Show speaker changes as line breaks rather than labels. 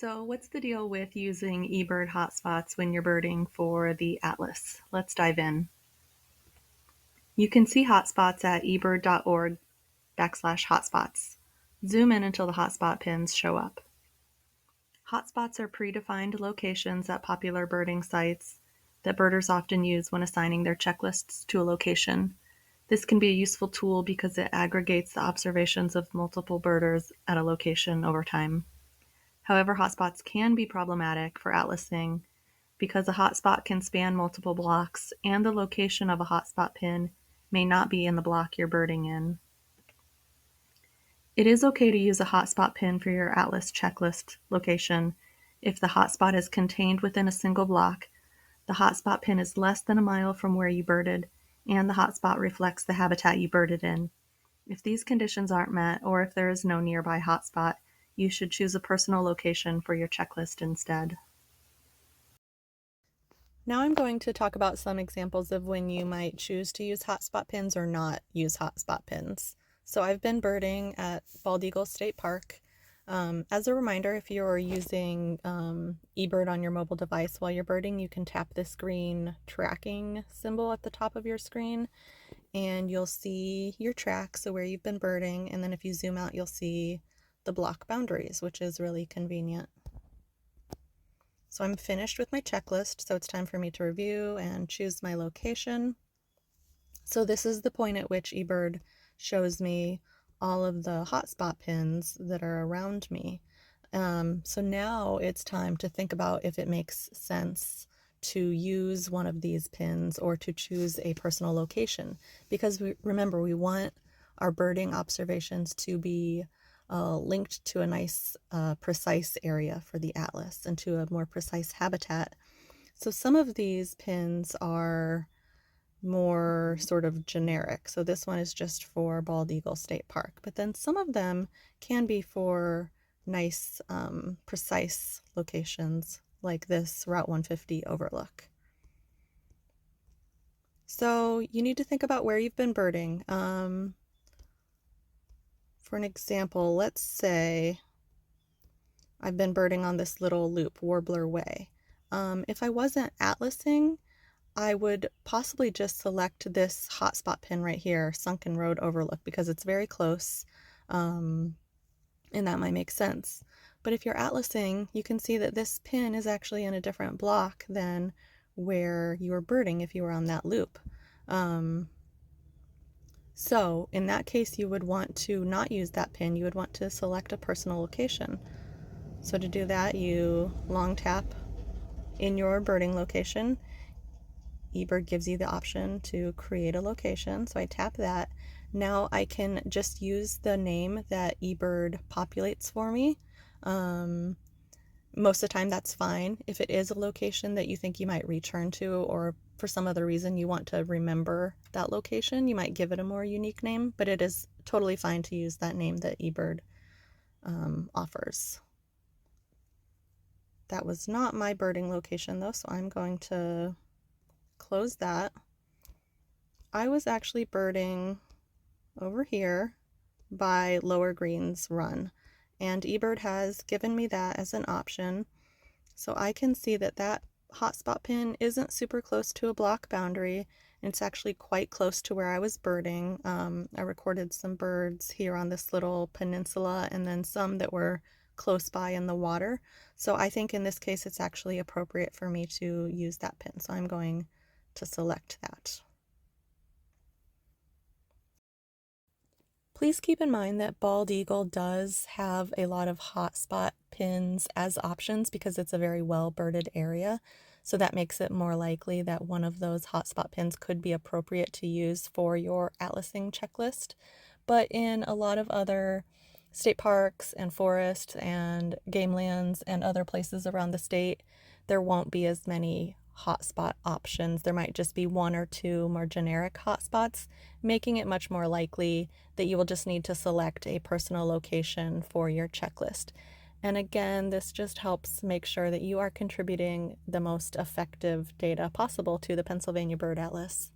So, what's the deal with using eBird hotspots when you're birding for the atlas? Let's dive in. You can see hotspots at ebird.org/hotspots. Zoom in until the hotspot pins show up. Hotspots are predefined locations at popular birding sites that birders often use when assigning their checklists to a location. This can be a useful tool because it aggregates the observations of multiple birders at a location over time. However, hotspots can be problematic for atlasing because a hotspot can span multiple blocks and the location of a hotspot pin may not be in the block you're birding in. It is okay to use a hotspot pin for your atlas checklist location if the hotspot is contained within a single block, the hotspot pin is less than a mile from where you birded, and the hotspot reflects the habitat you birded in. If these conditions aren't met, or if there is no nearby hotspot, you should choose a personal location for your checklist instead.
Now I'm going to talk about some examples of when you might choose to use hotspot pins or not use hotspot pins. So I've been birding at Bald Eagle State Park. As a reminder, if you're using eBird on your mobile device while you're birding, you can tap this green tracking symbol at the top of your screen and you'll see your track, so where you've been birding, and then if you zoom out you'll see the block boundaries, which is really convenient. So I'm finished with my checklist, so it's time for me to review and choose my location. So this is the point at which eBird shows me all of the hotspot pins that are around me. So now it's time to think about if it makes sense to use one of these pins or to choose a personal location. Because remember, we want our birding observations to be linked to a nice precise area for the atlas and to a more precise habitat. So some of these pins are more sort of generic. So this one is just for Bald Eagle State Park, but then some of them can be for nice precise locations like this Route 150 overlook. So you need to think about where you've been birding. For an example, let's say I've been birding on this little loop, Warbler Way. If I wasn't atlasing, I would possibly just select this hotspot pin right here, Sunken Road Overlook, because it's very close, and that might make sense. But if you're atlasing, you can see that this pin is actually in a different block than where you were birding if you were on that loop. So in that case, you would want to not use that pin. You would want to select a personal location. So to do that, you long tap in your birding location. eBird gives you the option to create a location, so I tap that. Now I can just use the name that eBird populates for me. Most of the time that's fine. If it is a location that you think you might return to, or for some other reason you want to remember that location, you might give it a more unique name, but it is totally fine to use that name that eBird offers. That was not my birding location though, so I'm going to close that. I was actually birding over here by Lower Greens Run, and eBird has given me that as an option. So I can see that that hotspot pin isn't super close to a block boundary. It's actually quite close to where I was birding. I recorded some birds here on this little peninsula and then some that were close by in the water. So I think in this case it's actually appropriate for me to use that pin. So I'm going to select that. Please keep in mind that Bald Eagle does have a lot of hotspot pins as options because it's a very well birded area. So that makes it more likely that one of those hotspot pins could be appropriate to use for your atlasing checklist. But in a lot of other state parks and forests and game lands and other places around the state, there won't be as many hotspot options. There might just be one or two more generic hotspots, making it much more likely that you will just need to select a personal location for your checklist. And again, this just helps make sure that you are contributing the most effective data possible to the Pennsylvania Bird Atlas.